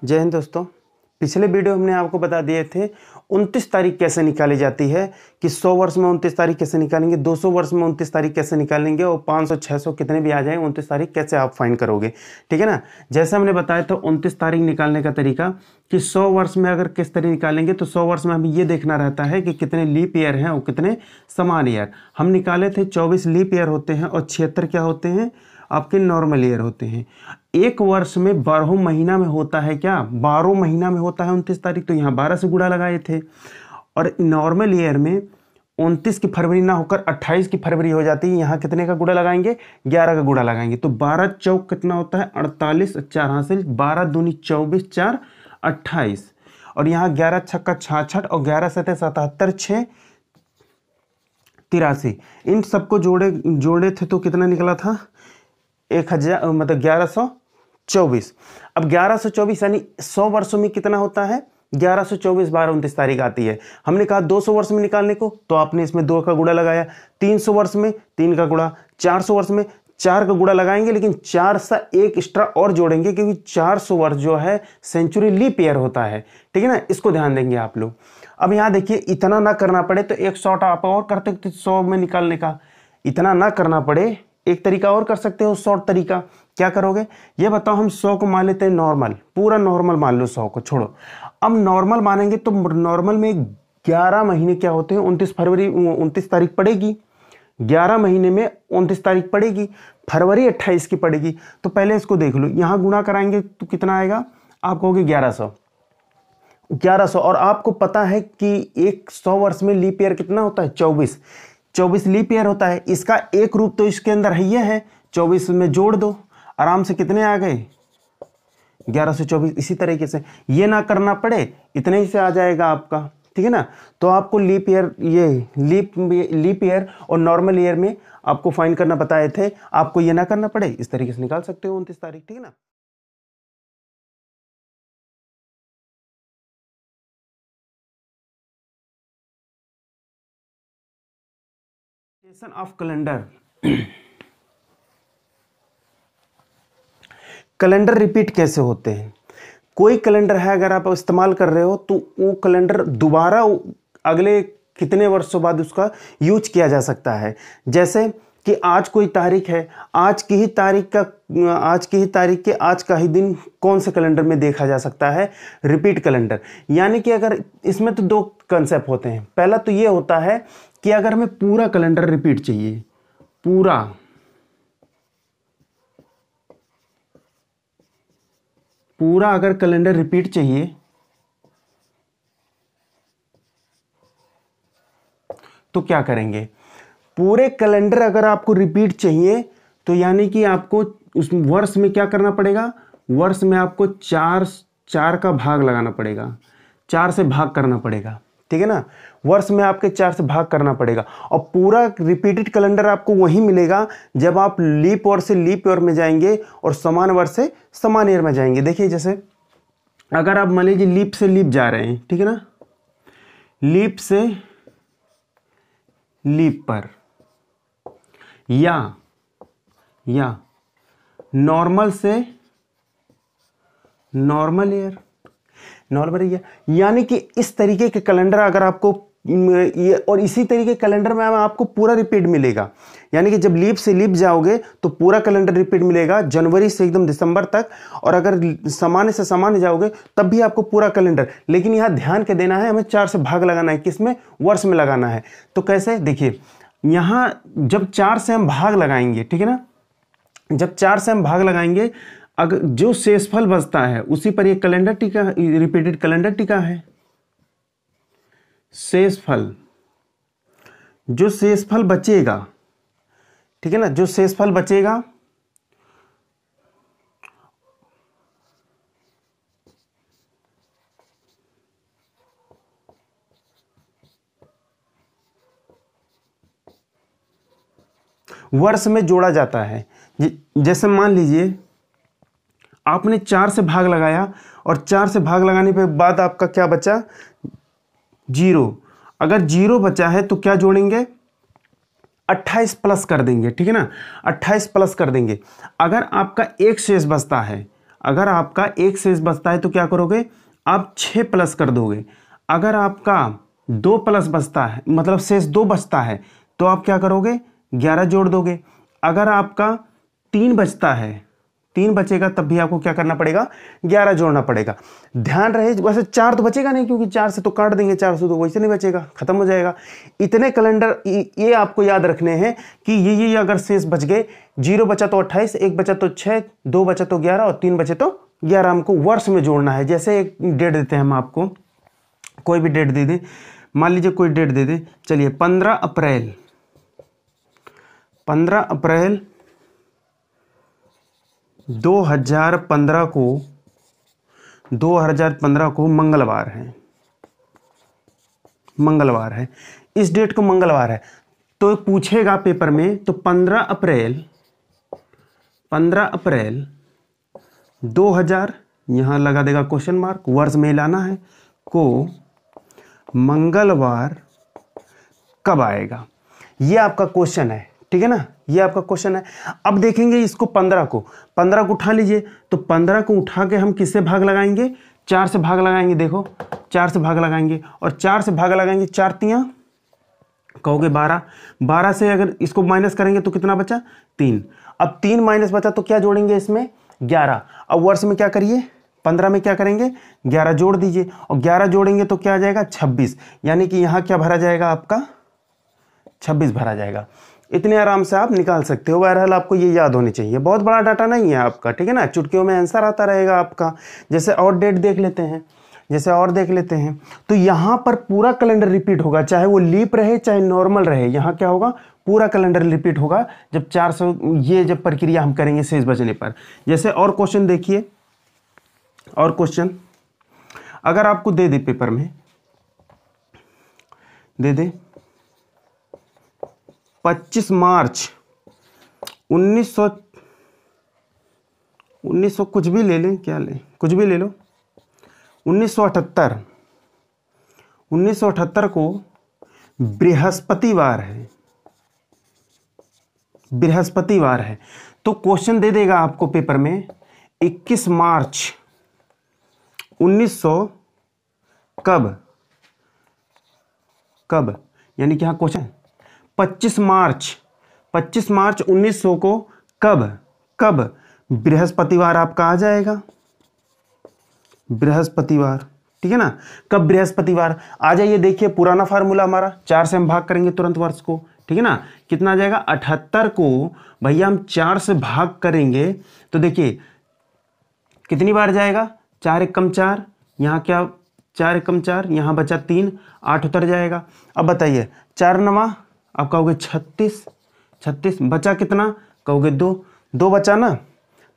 जय हिंद दोस्तों। पिछले वीडियो हमने आपको बता दिए थे 29 तारीख कैसे निकाली जाती है कि 100 वर्ष में 29 तारीख कैसे निकालेंगे, 200 वर्ष में 29 तारीख कैसे निकालेंगे और 500 600 कितने भी आ जाए 29 तारीख कैसे आप फाइंड करोगे। ठीक है ना। जैसे हमने बताया था 29 तारीख निकालने का तरीका कि 100 वर्ष में अगर किस तरह निकालेंगे तो 100 वर्ष में हमें ये देखना रहता है कि कितने लीप ईयर हैं और कितने समान ईयर। हम निकाले थे 24 लीप ईयर होते हैं और 76 क्या होते हैं आपके नॉर्मल ईयर होते हैं। एक वर्ष में 12 महीना में होता है क्या, 12 महीना में होता है 29 तारीख, तो यहाँ 12 से गुणा लगाए थे। और नॉर्मल ईयर में 29 की फरवरी ना होकर 28 की फरवरी हो जाती है, यहाँ कितने का गुणा लगाएंगे 11 का गुणा लगाएंगे। तो 12 चौक कितना होता है 48, 4 हासिल, 12 दूनी 24, 4 28 और यहाँ 11 छक्का 66 और 11 सतह 77, 6 83। इन सबको जोड़े थे तो कितना निकला था 1000 मतलब 1124। अब 1124 यानी 100 वर्षों में कितना होता है 1124 12 29 तारीख आती है। हमने कहा 200 वर्ष में निकालने को तो आपने इसमें 2 का गुणा लगाया, 300 वर्ष में 3 का गुणा, 400 वर्ष में 4 का गुणा लगाएंगे, लेकिन 4 सा एक एक्स्ट्रा और जोड़ेंगे क्योंकि 400 वर्ष जो है सेंचुरी लीप ईयर होता है। ठीक है ना, इसको ध्यान देंगे आप लोग। अब यहाँ देखिए इतना ना करना पड़े तो एक शॉर्ट आप और करते 100 में निकालने का, इतना ना करना पड़े एक तरीका और कर सकते हो शॉर्ट तरीका। क्या करोगे ये बताओ। हम 100 को मान लेते हैं नॉर्मल, पूरा नॉर्मल मान लो, 100 को छोड़ो। अब नॉर्मल मानेंगे तो नॉर्मल में 11 महीने क्या होते हैं 29 तारीख पड़ेगी, 11 महीने में 29 तारीख पड़ेगी, फरवरी 28 की पड़ेगी। तो पहले इसको देख लो, यहाँ गुणा कराएंगे तो कितना आएगा आप कहोगे 1100। और आपको पता है कि एक 100 वर्ष में लीप ईयर कितना होता है 24 लीप ईयर होता है। इसका एक रूप तो इसके अंदर है 24 में जोड़ दो, आराम से कितने आ गए 1124। इसी तरीके से ये ना करना पड़े इतने ही से आ जाएगा आपका। ठीक है ना। तो आपको लीप ईयर, ये लीप ईयर और नॉर्मल ईयर में आपको फाइंड करना बताए थे, आपको ये ना करना पड़े इस तरीके से निकाल सकते हो 29 तारीख। ठीक है ना। ऑफ कैलेंडर, कैलेंडर रिपीट कैसे होते हैं। कोई कैलेंडर है अगर आप इस्तेमाल कर रहे हो तो वो कैलेंडर दोबारा अगले कितने वर्षों बाद उसका यूज किया जा सकता है। जैसे कि आज कोई तारीख है, आज की ही तारीख के आज का ही दिन कौन से कैलेंडर में देखा जा सकता है रिपीट कैलेंडर। यानी कि अगर इसमें तो 2 कंसेप्ट होते हैं। पहला तो ये होता है कि अगर हमें पूरा कैलेंडर रिपीट चाहिए, पूरा अगर कैलेंडर रिपीट चाहिए तो क्या करेंगे। पूरे कैलेंडर अगर आपको रिपीट चाहिए तो यानी कि आपको उस वर्ष में क्या करना पड़ेगा, वर्ष में आपको 4 का भाग लगाना पड़ेगा, 4 से भाग करना पड़ेगा। ठीक है ना। वर्ष में आपके 4 से भाग करना पड़ेगा और पूरा रिपीटेड कैलेंडर आपको वही मिलेगा जब आप लीप ईयर से लीप ईयर में जाएंगे और समान वर्ष से समान ईयर में जाएंगे। देखिए जैसे अगर आप मान लीजिए लीप से लीप जा रहे हैं, ठीक है ना, लीप से लीप पर या नॉर्मल से नॉर्मल ईयर, यानी कि इस तरीके के कैलेंडर अगर आपको ये और इसी तरीके कैलेंडर में आपको पूरा रिपीट मिलेगा। यानी कि जब लीप से लीप जाओगे तो पूरा कैलेंडर रिपीट मिलेगा जनवरी से एकदम दिसंबर तक, और अगर सामान्य से सामान्य जाओगे तब भी आपको पूरा कैलेंडर। लेकिन यहाँ ध्यान के देना है, हमें 4 से भाग लगाना है, किसमें वर्ष में लगाना है। तो कैसे देखिए, यहाँ जब 4 से हम भाग लगाएंगे, ठीक है ना, जब 4 से हम भाग लगाएंगे अगर जो शेषफल बचता है उसी पर ये कैलेंडर टिका, रिपीटेड कैलेंडर टिका है। शेषफल, जो शेषफल बचेगा, ठीक है ना, जो शेषफल बचेगा वर्ष में जोड़ा जाता है। जैसे मान लीजिए आपने 4 से भाग लगाया और 4 से भाग लगाने के बाद आपका क्या बचा 0। अगर 0 बचा है तो क्या जोड़ेंगे 28 प्लस कर देंगे, ठीक है ना, 28 प्लस कर देंगे। अगर आपका एक शेष बचता है, अगर आपका एक शेष बचता है तो क्या करोगे, आप 6 प्लस कर दोगे। अगर आपका 2 प्लस बचता है, मतलब शेष 2 बचता है, तो आप क्या करोगे, 11 जोड़ दोगे। अगर आपका 3 बचता है, 3 बचेगा तब भी आपको क्या करना पड़ेगा, 11 जोड़ना पड़ेगा। ध्यान रहे, वैसे 4 तो बचेगा नहीं, क्योंकि 4 से तो काट देंगे, 4 से तो वैसे नहीं बचेगा, खत्म हो जाएगा। इतने कैलेंडर ये आपको याद रखने हैं कि ये अगर शेष बच गए, 0 बचा तो 28, 1 बचा तो 6, 2 बचा तो 11 और 3 बचे तो 11, हमको वर्ष में जोड़ना है। जैसे एक डेट देते हैं हम आपको, कोई भी डेट दे दें, मान लीजिए कोई डेट दे दें, चलिए 15 अप्रैल 2015 को मंगलवार है, इस डेट को मंगलवार है, तो पूछेगा पेपर में, तो 15 अप्रैल 2000 यहां लगा देगा क्वेश्चन मार्क, वर्ष में लाना है, को मंगलवार कब आएगा, ये आपका क्वेश्चन है, ठीक है ना, ये आपका क्वेश्चन है। अब देखेंगे इसको 15 को उठा लीजिए, तो 15 को उठा के हम किससे भाग लगाएंगे, 4 से भाग लगाएंगे। देखो 4 से भाग लगाएंगे, और 4 से भाग लगाएंगे, 4 तियां कहोगे 12, 12 से अगर इसको माइनस करेंगे तो कितना बचा, 3। अब 3 माइनस बचा तो क्या जोड़ेंगे इसमें, 11। अब वर्ष में क्या करिए, 15 में क्या करेंगे, 11 जोड़ दीजिए, और 11 जोड़ेंगे तो क्या आ जाएगा, 26, यानी कि यहाँ क्या भरा जाएगा, आपका 26 भरा जाएगा। इतने आराम से आप निकाल सकते हो। बहरहाल आपको ये याद होनी चाहिए, बहुत बड़ा डाटा नहीं है आपका, ठीक है ना, चुटकियों में आंसर आता रहेगा आपका। जैसे और डेट देख लेते हैं, तो यहाँ पर पूरा कैलेंडर रिपीट होगा, चाहे वो लीप रहे चाहे नॉर्मल रहे, यहाँ क्या होगा, पूरा कैलेंडर रिपीट होगा जब 400 ये जब प्रक्रिया हम करेंगे शेष बचने पर। जैसे और क्वेश्चन देखिए, और क्वेश्चन अगर आपको दे दे पेपर में, दे दे 25 मार्च 1900 कुछ भी ले लें, क्या लें, कुछ भी ले लो, 1978 को बृहस्पतिवार है, तो क्वेश्चन दे देगा आपको पेपर में 21 मार्च 1900 कब, यानी कि हाँ क्वेश्चन 25 मार्च 1900 को कब बृहस्पतिवार आपका आ जाएगा, बृहस्पतिवार, ठीक है ना, कब बृहस्पतिवार आ जाइए। देखिए पुराना फार्मूला हमारा, 4 से हम भाग करेंगे तुरंत वर्ष को, ठीक है ना, कितना आ जाएगा, 78 को भैया हम 4 से भाग करेंगे तो देखिए कितनी बार जाएगा, 4 एकम 4, यहाँ क्या 4 एकम 4, यहाँ बचा 3, 8 उतर जाएगा। अब बताइए 4 नवा आप कहोगे 36, बचा कितना, कहोगे 2 बचा ना,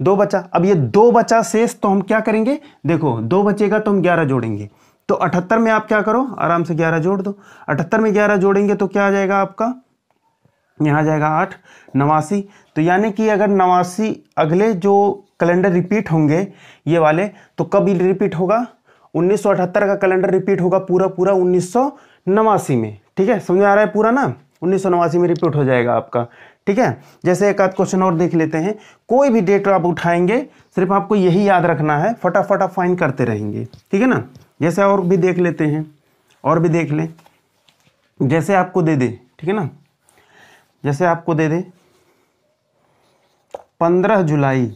2 बचा। अब ये 2 बचा शेष, तो हम क्या करेंगे, देखो 2 बचेगा तो हम 11 जोड़ेंगे, तो 78 में आप क्या करो, आराम से 11 जोड़ दो। 78 में 11 जोड़ेंगे तो क्या आ जाएगा आपका, यहाँ आ जाएगा 8, 89। तो यानी कि अगर 89 अगले जो कैलेंडर रिपीट होंगे ये वाले, तो कब रिपीट होगा, 1978 का कैलेंडर रिपीट होगा पूरा 1989 में, ठीक है, समझ आ रहा है पूरा ना, 1989 में रिपीट हो जाएगा आपका, ठीक है। जैसे एक आध क्वेश्चन और देख लेते हैं, कोई भी डेट आप उठाएंगे सिर्फ आपको यही याद रखना है, फटाफट आप फाइन करते रहेंगे, ठीक है ना। जैसे और भी देख लेते हैं, और भी देख लें, जैसे आपको दे दे, ठीक है ना, जैसे आपको दे दे 15 जुलाई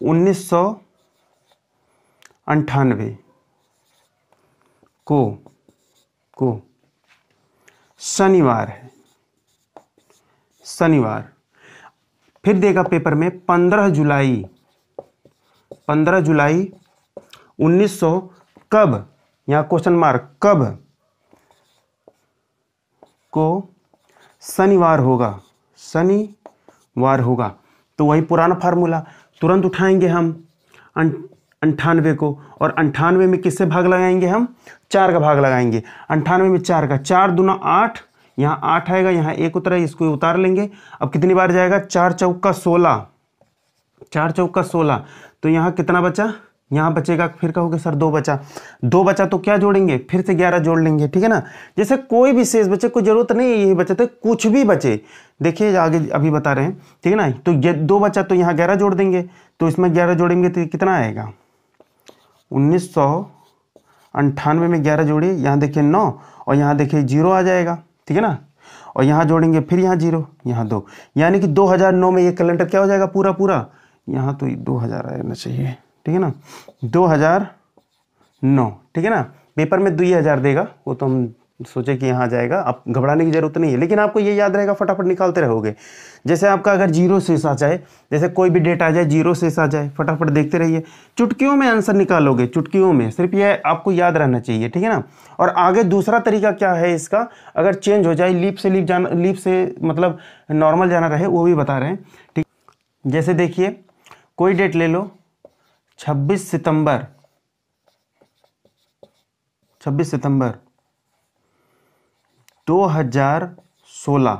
1998 को शनिवार है, फिर देगा पेपर में 15 जुलाई 1900 कब, यहाँ क्वेश्चन मार्क, कब को शनिवार होगा, तो वही पुराना फार्मूला तुरंत उठाएंगे हम 98 को, और 98 में किससे भाग लगाएंगे हम, 4 का भाग लगाएंगे। 98 में 4 का, 4 दूना 8, यहाँ 8 आएगा, यहाँ 1 उतरा, इसको उतार लेंगे। अब कितनी बार जाएगा, 4 चौका 16, तो यहाँ कितना बचा, यहाँ बचेगा, फिर कहोगे सर 2 बचा, 2 बचा तो क्या जोड़ेंगे, फिर से 11 जोड़ लेंगे, ठीक है ना। जैसे कोई भी शेष बचे, कोई जरूरत नहीं है यही बचे थे, कुछ भी बचे, देखिए आगे अभी बता रहे हैं, ठीक है ना। तो ये 2 बचा तो यहाँ 11 जोड़ देंगे, तो इसमें 11 जोड़ेंगे तो कितना आएगा, 1998 में 11 जोड़िए, यहाँ देखिए 9 और यहाँ देखिए 0 आ जाएगा, ठीक है ना। और यहाँ जोड़ेंगे फिर यहाँ 0, यहाँ 2, यानी कि 2009 में ये कैलेंडर क्या हो जाएगा पूरा पूरा, यहाँ तो 2000 आना चाहिए, ठीक है ना, 2009, ठीक है ना। पेपर में 2000 देगा, वो तो हम सोचे कि यहाँ आ जाएगा, आप घबराने की जरूरत नहीं है, लेकिन आपको ये याद रहेगा, फटाफट निकालते रहोगे। जैसे आपका अगर 0 शेष आ जाए, जैसे कोई भी डेट आ जाए 0 शेष आ जाए, फटाफट देखते रहिए, चुटकियों में आंसर निकालोगे, चुटकियों में, सिर्फ ये आपको याद रहना चाहिए, ठीक है ना। और आगे दूसरा तरीका क्या है इसका, अगर चेंज हो जाए, लीप से मतलब नॉर्मल जाना रहे, वो भी बता रहे हैं, ठीक। जैसे देखिए कोई डेट ले लो, 26 सितंबर 2016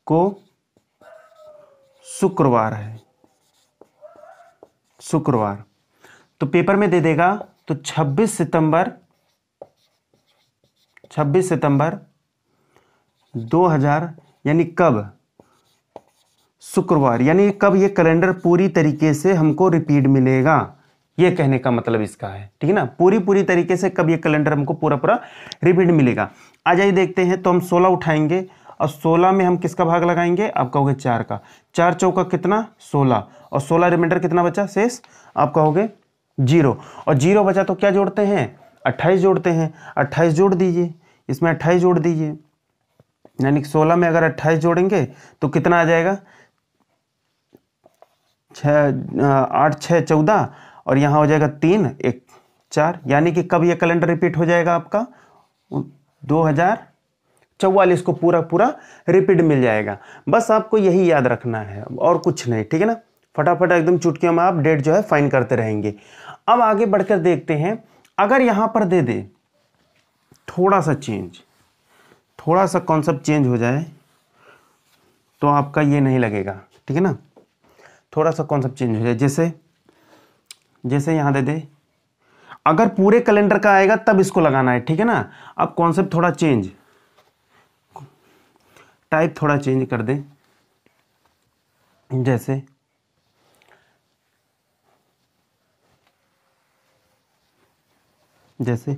को शुक्रवार है, शुक्रवार, तो पेपर में दे देगा, तो 26 सितंबर 2000 यानी कब, शुक्रवार, यानी कब ये कैलेंडर पूरी तरीके से हमको रिपीट मिलेगा, ये कहने का मतलब इसका है, ठीक है ना। पूरी तरीके से कब ये कैलेंडर हमको पूरा रिपीट मिलेगा। आ जाइए देखते हैं, तो हम 16 उठाएंगे और 16 में हम किसका भाग लगाएंगे, आप कहोगे 4 का, 4 चौका कितना 16, और 16 रिमाइंडर कितना बचा शेष, आप कहोगे 0, और 0 बचा तो क्या जोड़ते हैं, 28 जोड़ते हैं, 28 जोड़ दीजिए, इसमें 28 जोड़ दीजिए, यानी कि 16 में अगर 28 जोड़ेंगे तो कितना आ जाएगा, 8 6 14, और यहाँ हो जाएगा 3 1 4, यानी कि कब ये कैलेंडर रिपीट हो जाएगा आपका, 2044 को पूरा रिपीट मिल जाएगा। बस आपको यही याद रखना है और कुछ नहीं, ठीक है ना। फटाफट एकदम चुटकियों में आप डेट जो है फाइन करते रहेंगे। अब आगे बढ़कर देखते हैं, अगर यहाँ पर दे दे थोड़ा सा चेंज, थोड़ा सा कॉन्सेप्ट चेंज हो जाए तो आपका ये नहीं लगेगा, ठीक है ना। थोड़ा सा कॉन्सेप्ट चेंज हो जाए, जैसे यहाँ दे दे, अगर पूरे कैलेंडर का आएगा तब इसको लगाना है, ठीक है ना। अब कॉन्सेप्ट थोड़ा चेंज, टाइप थोड़ा चेंज कर दे, जैसे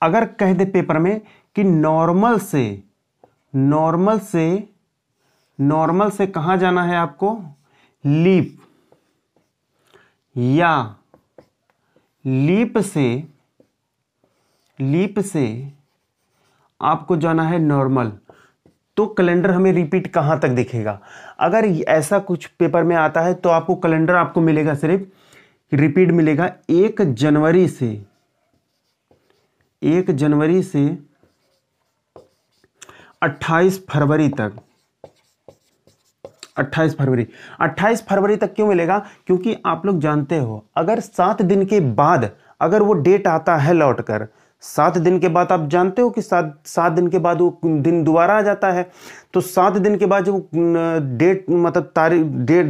अगर कह दे पेपर में कि नॉर्मल से कहाँ जाना है आपको, लीप, या लीप से आपको जाना है नॉर्मल, तो कैलेंडर हमें रिपीट कहाँ तक दिखेगा। अगर ऐसा कुछ पेपर में आता है तो आपको कैलेंडर आपको मिलेगा, सिर्फ रिपीट मिलेगा 1 जनवरी से 28 फरवरी तक। 28 फरवरी तक क्यों मिलेगा, क्योंकि आप लोग जानते हो, अगर 7 दिन के बाद अगर वो डेट आता है लौटकर, 7 दिन के बाद आप जानते हो कि 7 दिन के बाद वो दिन दोबारा आ जाता है, तो 7 दिन के बाद जब डेट मतलब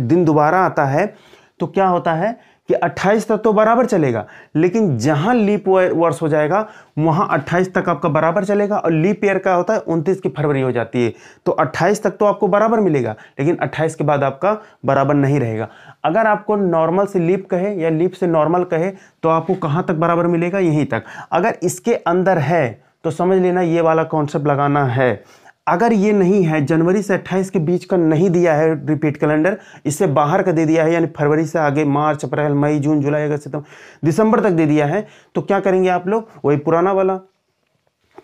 दिन दोबारा आता है तो क्या होता है कि 28 तक तो बराबर चलेगा, लेकिन जहां लीप वर्ष हो जाएगा वहां 28 तक आपका बराबर चलेगा, और लीप ईयर का होता है 29 की फरवरी हो जाती है, तो 28 तक तो आपको बराबर मिलेगा, लेकिन 28 के बाद आपका बराबर नहीं रहेगा। अगर आपको नॉर्मल से लीप कहे या लीप से नॉर्मल कहे तो आपको कहां तक बराबर मिलेगा, यहीं तक। अगर इसके अंदर है तो समझ लेना ये वाला कॉन्सेप्ट लगाना है। अगर ये नहीं है, जनवरी से 28 के बीच का नहीं दिया है रिपीट कैलेंडर, इससे बाहर का दे दिया है, यानी फरवरी से आगे मार्च अप्रैल मई जून जुलाई अगस्त सितंबर दिसंबर तक दे दिया है, तो क्या करेंगे आप लोग, वही पुराना वाला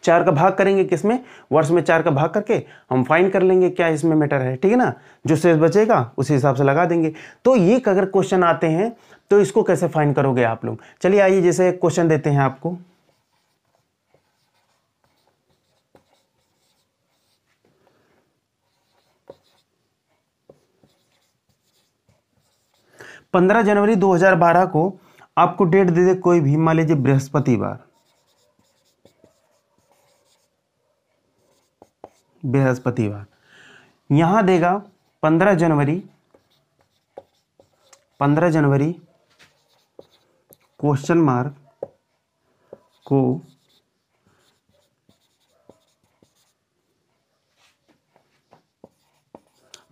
4 का भाग करेंगे, किसमें, वर्ष में 4 का भाग करके हम फाइन कर लेंगे, क्या इसमें मैटर है, ठीक है ना। जो शेष बचेगा उसी हिसाब से लगा देंगे। तो ये अगर क्वेश्चन आते हैं तो इसको कैसे फाइन करोगे आप लोग। चलिए आइए, जैसे एक क्वेश्चन देते हैं आपको, पंद्रह जनवरी 2012 को आपको डेट दे दे कोई भी, मान लीजिए बृहस्पतिवार, यहां देगा 15 जनवरी क्वेश्चन मार्क को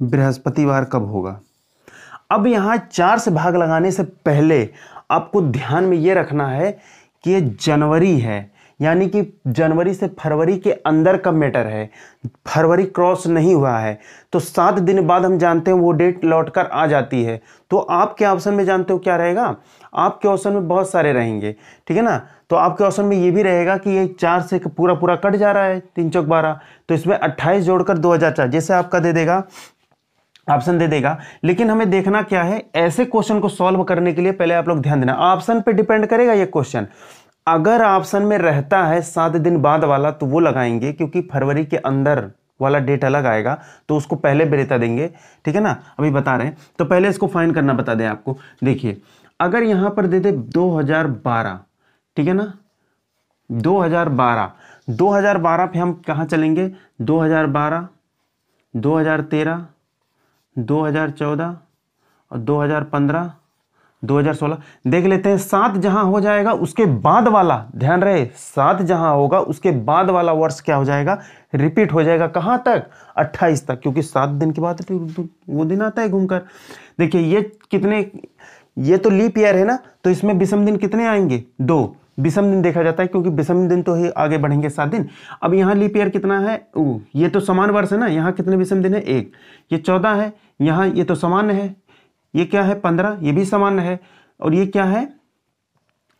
बृहस्पतिवार कब होगा। अब यहां 4 से भाग लगाने से पहले आपको ध्यान में यह रखना है कि ये जनवरी है, यानी कि जनवरी से फरवरी के अंदर का मैटर है, फरवरी क्रॉस नहीं हुआ है, तो 7 दिन बाद हम जानते हैं वो डेट लौटकर आ जाती है। तो आपके ऑप्शन में जानते हो क्या रहेगा, आपके ऑप्शन में बहुत सारे रहेंगे, ठीक है ना। तो आपके ऑप्शन में ये भी रहेगा कि ये 4 से पूरा पूरा कट जा रहा है, 3 चौक 12, तो इसमें 28 जोड़कर 2004 जैसे आपका दे देगा, ऑप्शन दे देगा। लेकिन हमें देखना क्या है, ऐसे क्वेश्चन को सॉल्व करने के लिए पहले आप लोग ध्यान देना, ऑप्शन पे डिपेंड करेगा ये क्वेश्चन। अगर ऑप्शन में रहता है 7 दिन बाद वाला तो वो लगाएंगे, क्योंकि फरवरी के अंदर वाला डेट अलग आएगा तो उसको पहले बेरेता देंगे, ठीक है ना, अभी बता रहे हैं। तो पहले इसको फाइंड करना बता दें आपको। देखिए अगर यहां पर दे दे 2012, ठीक है ना, 2012 पे हम कहां चलेंगे, 2012, 2013, 2014 और 2015, 2016 देख लेते हैं। 7 जहां हो जाएगा उसके बाद वाला, ध्यान रहे 7 जहां होगा उसके बाद वाला वर्ष क्या हो जाएगा, रिपीट हो जाएगा। कहां तक, 28 तक, क्योंकि 7 दिन के बाद वो दिन आता है घूमकर। देखिए ये कितने, ये तो लीप ईयर है ना, तो इसमें विषम दिन कितने आएंगे, 2 विषम दिन देखा जाता है, क्योंकि विषम दिन तो ही आगे बढ़ेंगे 7 दिन। अब यहाँ लीप ईयर कितना है, ये तो समान वर्ष है ना, यहाँ कितने विषम दिन है, 1, ये 14 है, यहाँ ये तो सामान्य है, ये क्या है 15, ये भी सामान्य है, और ये क्या है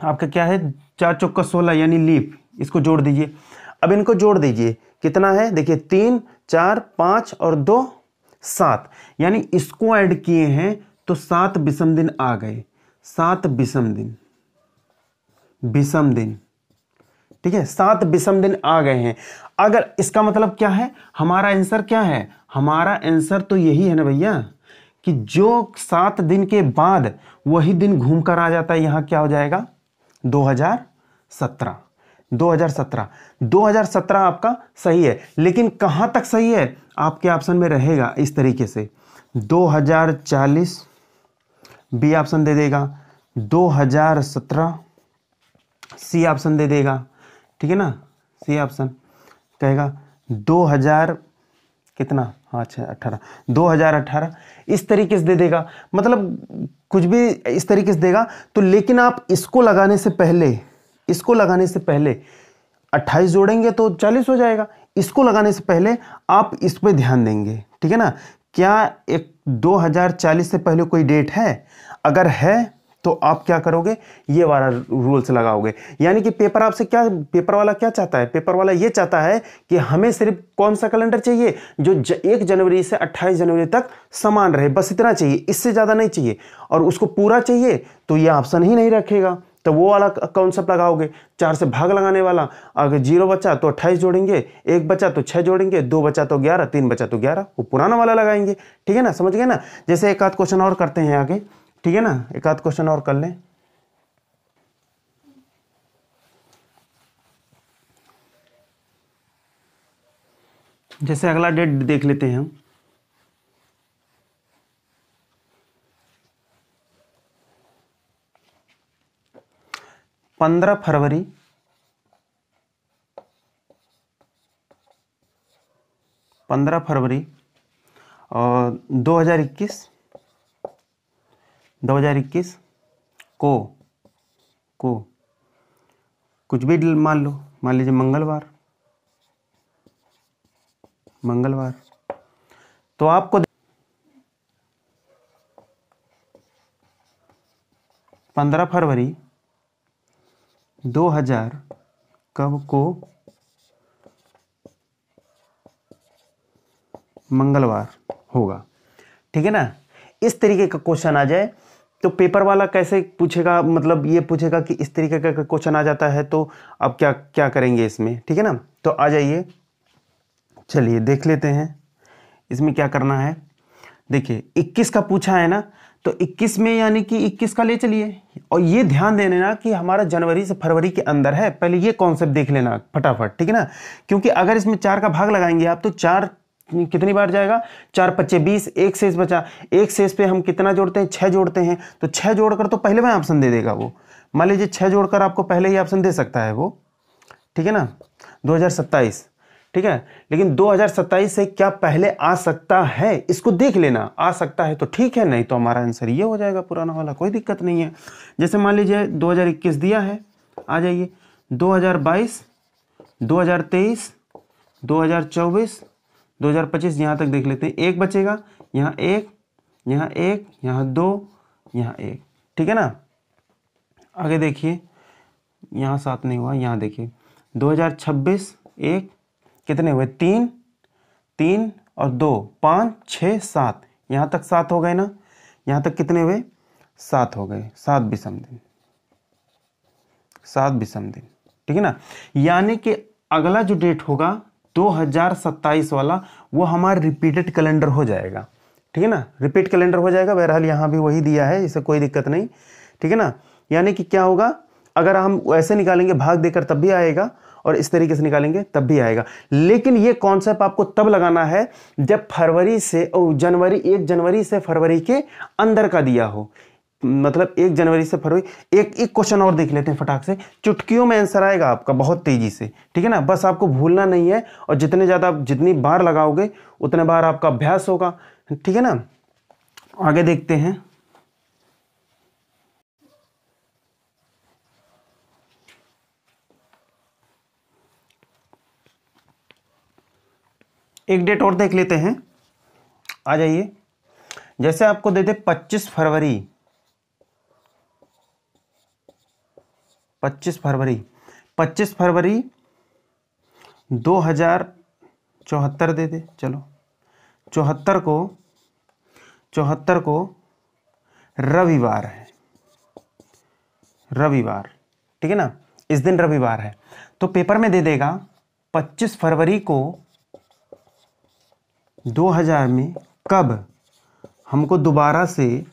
आपका, क्या है 4 चौका 16 यानी लीप, इसको जोड़ दीजिए। अब इनको जोड़ दीजिए, कितना है देखिए, 3, 4, 5 और 2, 7, यानी इसको ऐड किए हैं तो 7 विषम दिन आ गए, 7 विषम दिन, विषम दिन, ठीक है, 7 विषम दिन आ गए हैं। अगर इसका मतलब क्या है, हमारा आंसर क्या है, हमारा आंसर तो यही है ना भैया, कि जो 7 दिन के बाद वही दिन घूम कर आ जाता है, यहां क्या हो जाएगा 2017, 2017 आपका सही है। लेकिन कहां तक सही है, आपके ऑप्शन में रहेगा इस तरीके से 2040, बी ऑप्शन दे देगा 2017, सी ऑप्शन दे देगा, ठीक है ना, सी ऑप्शन कहेगा 2000 कितना, हाँ अच्छा 18, 2018 इस तरीके से दे देगा, मतलब कुछ भी इस तरीके से देगा। तो लेकिन आप इसको लगाने से पहले, इसको लगाने से पहले 28 जोड़ेंगे तो 40 हो जाएगा, इसको लगाने से पहले आप इस पे ध्यान देंगे, ठीक है ना। क्या एक 2040 से पहले कोई डेट है, अगर है तो आप क्या करोगे, ये वाला रूल्स लगाओगे। यानी कि पेपर आपसे क्या, पेपर वाला क्या चाहता है, पेपर वाला ये चाहता है कि हमें सिर्फ कौन सा कैलेंडर चाहिए, जो 1 जनवरी से 28 जनवरी तक समान रहे, बस इतना चाहिए, इससे ज़्यादा नहीं चाहिए। और उसको पूरा चाहिए तो ये ऑप्शन ही नहीं रखेगा, तो वो वाला कॉन्सेप्ट लगाओगे, 4 से भाग लगाने वाला। अगर 0 बचा तो 28 जोड़ेंगे, 1 बचा तो 6 जोड़ेंगे, 2 बचा तो 11, 3 बचा तो 11, वो पुराना वाला लगाएंगे, ठीक है ना, समझ गए ना। जैसे एक आध क्वेश्चन और करते हैं आगे, ठीक है ना, एक आध क्वेश्चन और कर लें। जैसे अगला डेट देख लेते हैं हम, 15 फरवरी 15 फरवरी और 2021 को कुछ भी मान लो, मान लीजिए मंगलवार, तो आपको 15 फरवरी 2000 कब को मंगलवार होगा, ठीक है ना। इस तरीके का क्वेश्चन आ जाए तो पेपर वाला कैसे पूछेगा, मतलब ये पूछेगा कि इस तरीके का क्वेश्चन आ जाता है तो अब क्या क्या करेंगे इसमें, ठीक है ना। तो आ जाइए, चलिए देख लेते हैं इसमें क्या करना है। देखिए 21 का पूछा है ना, तो 21 में यानी कि 21 का ले चलिए, और ये ध्यान दे लेना कि हमारा जनवरी से फरवरी के अंदर है, पहले ये कॉन्सेप्ट देख लेना फटाफट, ठीक है ना। क्योंकि अगर इसमें 4 का भाग लगाएंगे आप तो 4 कितनी बार जाएगा, 4 पच्चे 20, एक शेष बचा, एक शेष पे हम कितना जोड़ते हैं, 6 जोड़ते हैं, तो 6 जोड़कर तो पहले में ऑप्शन दे देगा वो, मान लीजिए 6 जोड़कर आपको पहले ही ऑप्शन दे सकता है वो, ठीक है ना, 2027, ठीक है। लेकिन 2027 से क्या पहले आ सकता है, इसको देख लेना, आ सकता है तो ठीक है, नहीं तो हमारा आंसर ये हो जाएगा पुराना वाला, कोई दिक्कत नहीं है। जैसे मान लीजिए 2021 दिया है, आ जाइए 2022, 2023, 2024, 2025, यहाँ तक देख लेते हैं, एक बचेगा, यहाँ एक, यहाँ एक, यहाँ 2, यहाँ 1, ठीक है ना। आगे देखिए, यहाँ 7 नहीं हुआ, यहाँ देखिए 2026, 1, कितने हुए, 3, 3 और 2, 5, 6, 7, यहाँ तक 7 हो गए ना, यहाँ तक कितने हुए, 7 हो गए, 7 विषम दिन, 7 विषम दिन, ठीक है ना। यानी कि अगला जो डेट होगा 2027 वाला, वो हमारा रिपीटेड कैलेंडर हो जाएगा, ठीक है ना, रिपीट कैलेंडर हो जाएगा। बहरहाल यहाँ भी वही दिया है, इससे कोई दिक्कत नहीं, ठीक है ना। यानी कि क्या होगा, अगर हम ऐसे निकालेंगे भाग देकर तब भी आएगा, और इस तरीके से निकालेंगे तब भी आएगा। लेकिन ये कॉन्सेप्ट आपको तब लगाना है जब फरवरी से जनवरी, 1 जनवरी से फरवरी के अंदर का दिया हो, मतलब 1 जनवरी से फरवरी। एक क्वेश्चन और देख लेते हैं फटाक से, चुटकियों में आंसर आएगा आपका बहुत तेजी से, ठीक है ना, बस आपको भूलना नहीं है, और जितनी बार लगाओगे उतने बार आपका अभ्यास होगा, ठीक है ना। आगे देखते हैं, एक डेट और देख लेते हैं, आ जाइए। जैसे आपको दे दे 25 फरवरी, 25 फरवरी 25 फरवरी 2074 दे दे, चलो 74 को रविवार है, रविवार, ठीक है ना, इस दिन रविवार है, तो पेपर में दे देगा 25 फरवरी को 2000 में कब हमको दोबारा से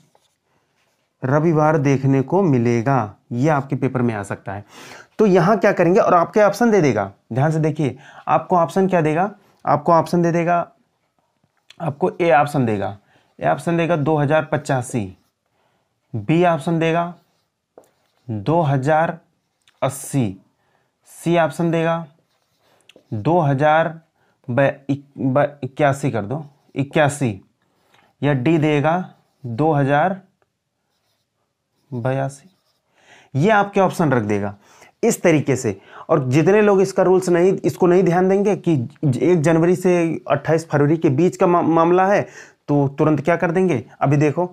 रविवार देखने को मिलेगा, ये आपके पेपर में आ सकता है। तो यहां क्या करेंगे, और आपके ऑप्शन दे देगा, ध्यान से देखिए, आपको ऑप्शन क्या देगा, आपको ऑप्शन दे देगा, आपको ए ऑप्शन देगा, 2085, बी ऑप्शन देगा 2080, सी ऑप्शन देगा 2081 कर दो, 81, या डी देगा 2082, ये आपके ऑप्शन रख देगा इस तरीके से। और जितने लोग इसका रूल्स नहीं, इसको नहीं ध्यान देंगे कि 1 जनवरी से 28 फरवरी के बीच का मामला है, तो तुरंत क्या कर देंगे, अभी देखो,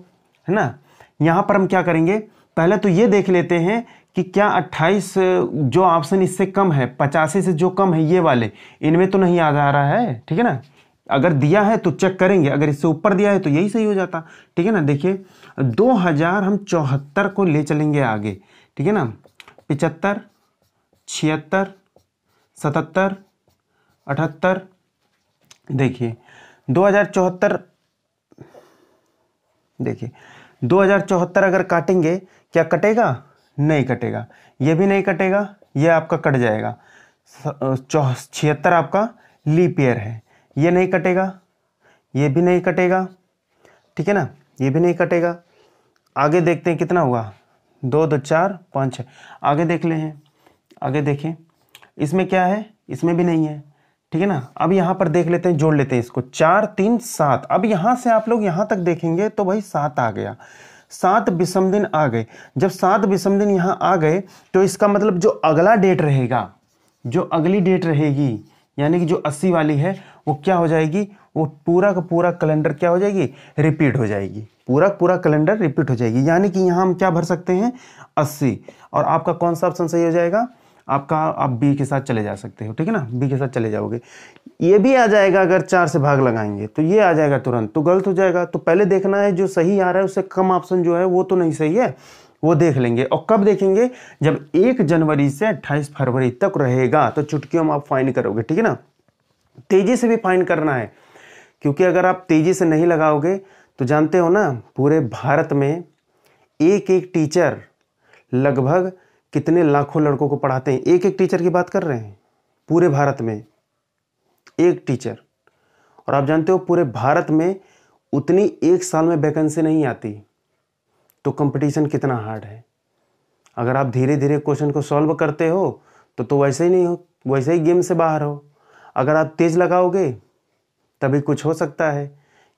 है ना, यहां पर हम क्या करेंगे, पहले तो ये देख लेते हैं कि क्या 28 जो ऑप्शन इससे कम है, 85 से जो कम है, ये वाले इनमें तो नहीं आ जा रहा है, ठीक है ना। अगर दिया है तो चेक करेंगे, अगर इससे ऊपर दिया है तो यही सही हो जाता, ठीक है ना। देखिए 2000 हम 74 को ले चलेंगे आगे, ठीक है ना, 75, 76, 77, 78, देखिए 2074, देखिए 2074 अगर काटेंगे, क्या कटेगा, नहीं कटेगा, ये भी नहीं कटेगा, ये आपका कट जाएगा, 76 आपका लीप ईयर है, ये नहीं कटेगा, ये भी नहीं कटेगा, ठीक है ना, ये भी नहीं कटेगा। आगे देखते हैं कितना हुआ, 2 2 4 5 6, आगे देख ले हैं, आगे देखें, इसमें क्या है, इसमें भी नहीं है, ठीक है ना। अब यहाँ पर देख लेते हैं, जोड़ लेते हैं इसको, 4 3 7, अब यहाँ से आप लोग यहाँ तक देखेंगे तो भाई 7 आ गया, 7 विषम दिन आ गए। जब 7 विषम दिन यहाँ आ गए तो इसका मतलब जो अगला डेट रहेगा, जो अगली डेट रहेगी, यानी कि जो 80 वाली है, वो क्या हो जाएगी, वो पूरा का पूरा कैलेंडर क्या हो जाएगी, रिपीट हो जाएगी, पूरा कैलेंडर रिपीट हो जाएगी। यानी कि यहाँ हम क्या भर सकते हैं, 80, और आपका कौन सा ऑप्शन सही हो जाएगा, आपका, आप बी के साथ चले जा सकते हो, ठीक है ना, बी के साथ चले जाओगे। ये भी आ जाएगा, अगर 4 से भाग लगाएंगे तो ये आ जाएगा तुरंत, तो गलत हो जाएगा। तो पहले देखना है जो सही आ रहा है उससे कम ऑप्शन जो है वो तो नहीं सही है, वो देख लेंगे। और कब देखेंगे, जब 1 जनवरी से 28 फरवरी तक रहेगा, तो चुटकियों में आप फाइंड करोगे, ठीक है ना। तेजी से भी फाइंड करना है, क्योंकि अगर आप तेजी से नहीं लगाओगे तो जानते हो ना, पूरे भारत में एक टीचर लगभग कितने लाखों लड़कों को पढ़ाते हैं, एक टीचर की बात कर रहे हैं पूरे भारत में, एक टीचर, और आप जानते हो पूरे भारत में उतनी एक साल में वैकेंसी नहीं आती, तो कंपटीशन कितना हार्ड है। अगर आप धीरे धीरे क्वेश्चन को सॉल्व करते हो तो वैसे ही नहीं हो, वैसे ही गेम से बाहर हो। अगर आप तेज लगाओगे तभी कुछ हो सकता है,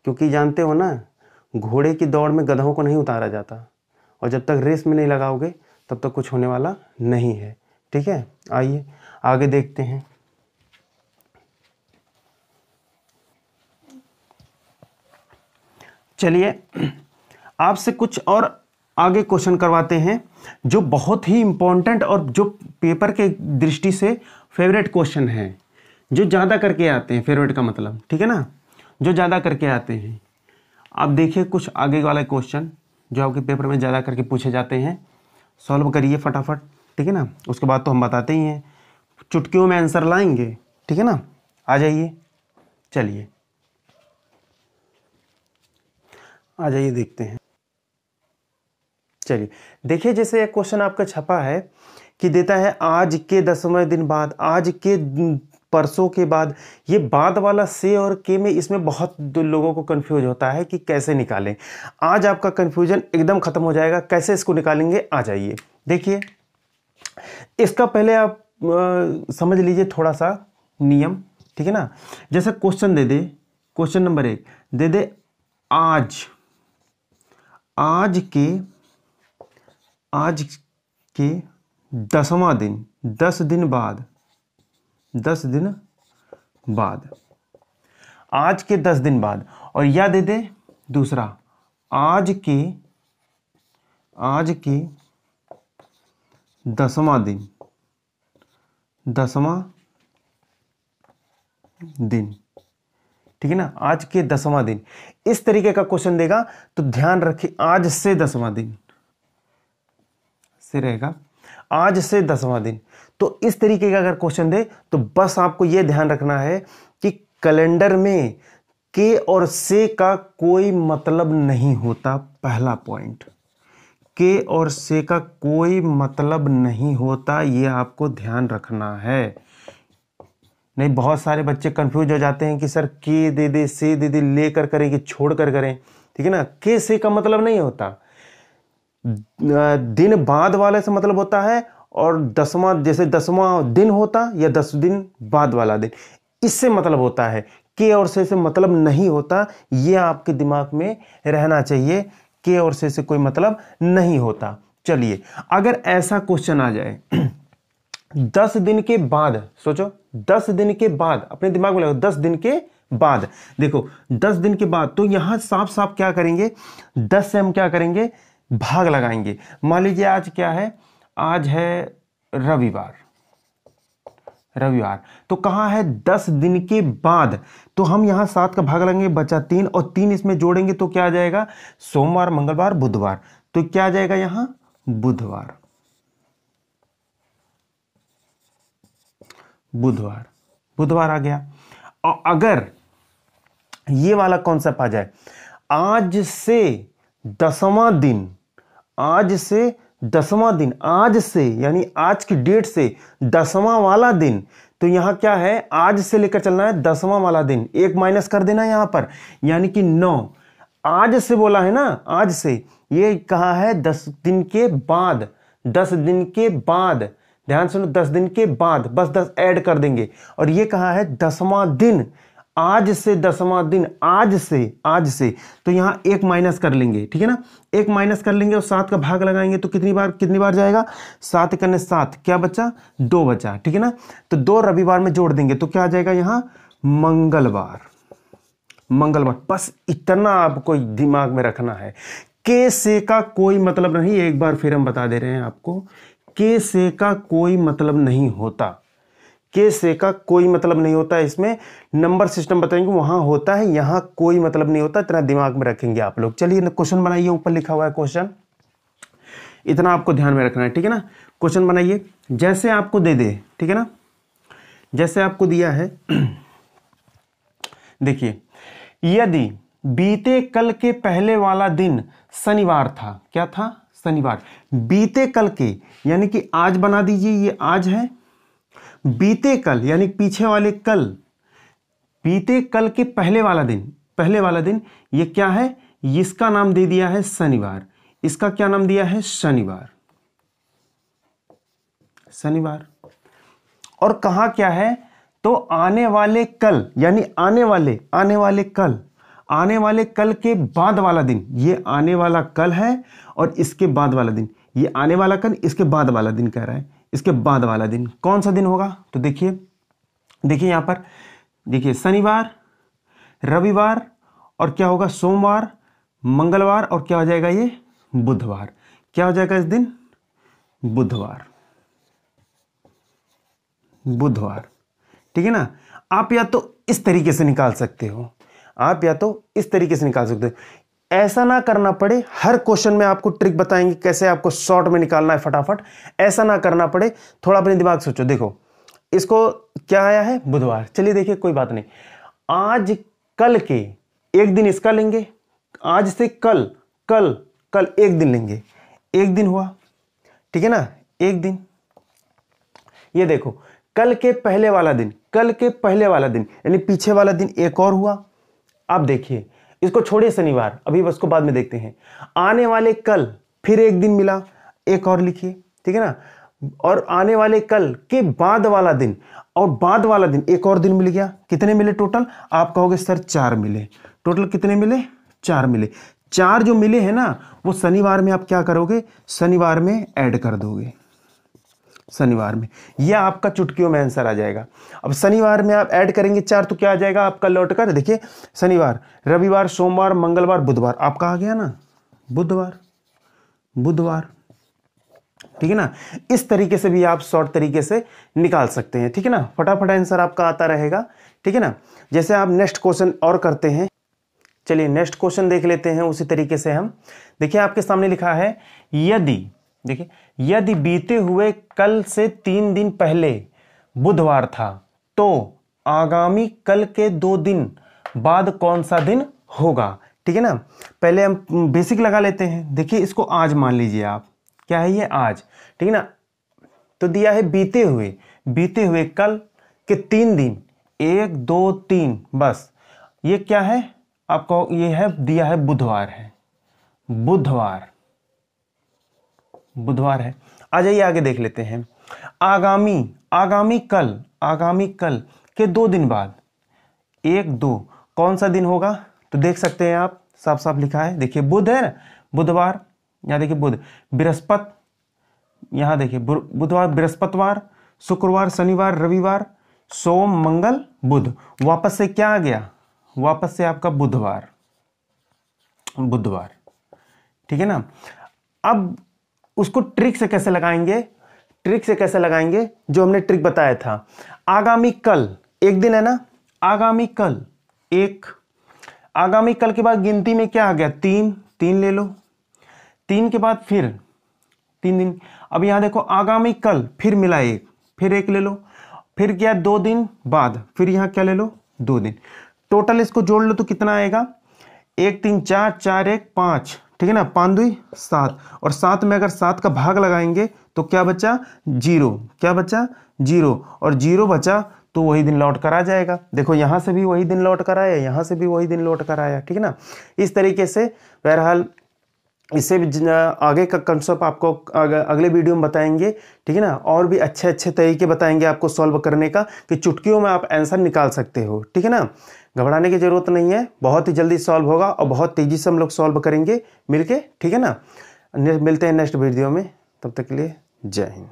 क्योंकि जानते हो ना, घोड़े की दौड़ में गधों को नहीं उतारा जाता, और जब तक रेस में नहीं लगाओगे तब तक कुछ होने वाला नहीं है। ठीक है, आइए आगे देखते हैं। चलिए आपसे कुछ और आगे क्वेश्चन करवाते हैं जो बहुत ही इंपॉर्टेंट और जो पेपर के दृष्टि से फेवरेट क्वेश्चन है, जो ज़्यादा करके आते हैं। फेवरेट का मतलब, ठीक है ना, जो ज़्यादा करके आते हैं। आप देखिए कुछ आगे वाला क्वेश्चन जो आपके पेपर में ज़्यादा करके पूछे जाते हैं, सॉल्व करिए फटाफट, ठीक है ना। उसके बाद तो हम बताते ही हैं, चुटकियों में आंसर लाएंगे, ठीक है ना। आ जाइए, चलिए आ जाइए देखते हैं। चलिए देखिए, जैसे एक क्वेश्चन आपका छपा है कि देता है आज के 10वें दिन बाद, आज के परसों के बाद। ये बाद वाला से और के में इसमें बहुत लोगों को कंफ्यूज होता है कि कैसे निकालें। आज आपका कंफ्यूजन एकदम खत्म हो जाएगा, कैसे इसको निकालेंगे। आ जाइए देखिए, इसका पहले आप समझ लीजिए थोड़ा सा नियम, ठीक है ना। जैसे क्वेश्चन दे दे, क्वेश्चन नंबर 1 दे दे, आज के 10वां दिन, 10 दिन बाद, 10 दिन बाद, आज के 10 दिन बाद। और या दे दे दूसरा, आज के 10वां दिन, 10वां दिन, ठीक है ना, आज के 10वां दिन। इस तरीके का क्वेश्चन देगा तो ध्यान रखिए, आज से 10वां दिन से रहेगा, आज से 10वां दिन। तो इस तरीके का अगर क्वेश्चन दे तो बस आपको यह ध्यान रखना है कि कैलेंडर में के और से का कोई मतलब नहीं होता। पहला पॉइंट, के और से का कोई मतलब नहीं होता, यह आपको ध्यान रखना है। नहीं, बहुत सारे बच्चे कंफ्यूज हो जाते हैं कि सर के दे दे, से दे दे, लेकर करें कि छोड़ कर करें, ठीक है ना। के से का मतलब नहीं होता, दिन बाद वाले से मतलब होता है, और 10वां, जैसे 10वां दिन होता या 10 दिन बाद वाला दिन, इससे मतलब होता है। के और से मतलब नहीं होता, यह आपके दिमाग में रहना चाहिए। के और से कोई मतलब नहीं होता। चलिए अगर ऐसा क्वेश्चन आ जाए 10 दिन के बाद, सोचो 10 दिन के बाद, अपने दिमाग में लगाओ 10 दिन के बाद। देखो 10 दिन के बाद, तो यहां साफ साफ क्या करेंगे, 10 से हम क्या करेंगे, भाग लगाएंगे। मान लीजिए आज क्या है, आज है रविवार, तो कहां है 10 दिन के बाद, तो हम यहां 7 का भाग लगाएंगे, बचा 3, और 3 इसमें जोड़ेंगे तो क्या आ जाएगा, सोमवार, मंगलवार, बुधवार। तो क्या आ जाएगा यहां, बुधवार, बुधवार आ गया। और अगर ये वाला कॉन्सेप्ट आ जाए, आज से 10वां दिन, आज से 10वां दिन, आज से यानी आज की डेट से 10वां वाला दिन, तो यहां क्या है, आज से लेकर चलना है 10वां वाला दिन, एक माइनस कर देना यहां पर, यानी कि 9। आज से बोला है ना, आज से, ये कहा है 10 दिन के बाद, 10 दिन के बाद, ध्यान सुनो, 10 दिन के बाद, बस 10 ऐड कर देंगे। और ये कहा है 10वां दिन, आज से 10वां दिन, आज से, तो यहां एक माइनस कर लेंगे, ठीक है ना, एक माइनस कर लेंगे और 7 का भाग लगाएंगे तो कितनी बार जाएगा, 7 करने 7, क्या बचा, 2 बचा, ठीक है ना। तो 2 रविवार में जोड़ देंगे तो क्या आ जाएगा यहां, मंगलवार। बस इतना आपको दिमाग में रखना है। के से का कोई मतलब नहीं, एक बार फिर हम बता दे रहे हैं आपको, के से का कोई मतलब नहीं होता, के से का कोई मतलब नहीं होता। इसमें नंबर सिस्टम बताएंगे, वहां होता है, यहां कोई मतलब नहीं होता। इतना दिमाग में रखेंगे आप लोग। चलिए क्वेश्चन बनाइए, ऊपर लिखा हुआ है क्वेश्चन, इतना आपको ध्यान में रखना है, ठीक है ना। क्वेश्चन बनाइए, जैसे आपको दे दे, ठीक है ना, जैसे आपको दिया है। देखिए, यदि बीते कल के पहले वाला दिन शनिवार था, क्या था, शनिवार। बीते कल के यानी कि आज बना दीजिए, ये आज है। बीते कल यानी पीछे वाले कल, बीते कल के पहले वाला दिन ये क्या है, इसका नाम दे दिया है शनिवार। इसका क्या नाम दिया है, शनिवार। और कहा क्या है, तो आने वाले कल, यानी आने वाले कल के बाद वाला दिन, ये आने वाला कल है और इसके बाद वाला दिन, ये आने वाला कल इसके बाद वाला दिन कह रहा है। इसके बाद वाला दिन कौन सा दिन होगा, तो देखिए यहां पर देखिए, शनिवार, रविवार, और क्या होगा, सोमवार, मंगलवार, और क्या हो जाएगा, ये बुधवार। क्या हो जाएगा इस दिन, बुधवार। ठीक है ना। आप या तो इस तरीके से निकाल सकते हो, ऐसा ना करना पड़े, हर क्वेश्चन में आपको ट्रिक बताएंगे कैसे आपको शॉर्ट में निकालना है फटाफट, ऐसा ना करना पड़े। थोड़ा अपने दिमाग सोचो। देखो इसको क्या आया है, बुधवार। चलिए देखिए, कोई बात नहीं, आज कल के एक दिन इसका लेंगे, आज से कल एक दिन लेंगे, एक दिन हुआ, ठीक है ना, एक दिन। ये देखो कल के पहले वाला दिन यानी पीछे वाला दिन एक और हुआ। अब देखिए, इसको छोड़िए शनिवार, अभी उसको बाद में देखते हैं। आने वाले कल फिर एक दिन मिला, एक और लिखिए, ठीक है ना। और आने वाले कल के बाद वाला दिन, और बाद वाला दिन एक और दिन मिल गया। कितने मिले टोटल, आप कहोगे सर 4 मिले। टोटल कितने मिले, 4 मिले। 4 जो मिले हैं ना, वो शनिवार में आप क्या करोगे, शनिवार में ऐड कर दोगे, शनिवार में। यह आपका चुटकियों में आंसर आ जाएगा। अब शनिवार में आप ऐड करेंगे 4, तो क्या आ जाएगा आपका लौट कर, देखिए शनिवार, रविवार, सोमवार, मंगलवार, बुधवार, आपका आ गया ना बुधवार। ठीक है ना। इस तरीके से भी आप शॉर्ट तरीके से निकाल सकते हैं, ठीक है ना। फटाफट आंसर आपका आता रहेगा, ठीक है ना। जैसे आप नेक्स्ट क्वेश्चन और करते हैं, चलिए नेक्स्ट क्वेश्चन देख लेते हैं उसी तरीके से हम। देखिए आपके सामने लिखा है, यदि बीते हुए कल से 3 दिन पहले बुधवार था, तो आगामी कल के 2 दिन बाद कौन सा दिन होगा, ठीक है ना। पहले हम बेसिक लगा लेते हैं। देखिए इसको आज मान लीजिए आप, क्या है ये, आज, ठीक है ना। तो दिया है बीते हुए कल के 3 दिन, 1 2 3, बस। ये क्या है आपको, ये है दिया है बुधवार है, बुधवार है। आ जाइए आगे देख लेते हैं। आगामी कल के 2 दिन बाद, 1 2, कौन सा दिन होगा, तो देख सकते हैं आप, साफ साफ लिखा है। देखिए बुध है ना, बुधवार, यहां देखिए बुध, बृहस्पति, यहां देखिए बुधवार, बृहस्पतिवार, शुक्रवार, शनिवार, रविवार, सोम, मंगल, बुध। वापस से क्या आ गया, वापस से आपका बुधवार, ठीक है ना। अब उसको ट्रिक से कैसे लगाएंगे, जो हमने ट्रिक बताया था। आगामी कल एक दिन है ना, आगामी कल के बाद गिनती में क्या आ गया, 3 ले लो। 3 के बाद फिर 3 दिन। अब यहां देखो आगामी कल फिर मिला 1, फिर 1 ले लो। फिर क्या, 2 दिन बाद फिर यहां क्या ले लो, 2 दिन। टोटल इसको जोड़ लो तो कितना आएगा, 1 3 4, 4 1 5, ठीक है ना, 5 2 7, और 7 में अगर 7 का भाग लगाएंगे तो क्या बचा, 0। क्या बचा, 0, और 0 बचा तो वही दिन लौट कर आ जाएगा। देखो यहां से भी वही दिन लौट कर आया, यहां से भी वही दिन लौट कर आया, ठीक है ना। इस तरीके से बहरहाल इससे भी आगे का कंसेप्ट आपको अगले वीडियो में बताएंगे, ठीक है ना। और भी अच्छे तरीके बताएंगे आपको सॉल्व करने का, कि चुटकियों में आप आंसर निकाल सकते हो, ठीक है ना। घबराने की जरूरत नहीं है, बहुत ही जल्दी सॉल्व होगा और बहुत तेजी से हम लोग सॉल्व करेंगे मिलके, ठीक है ना। मिलते हैं नेक्स्ट वीडियो में, तब तक के लिए जय हिंद।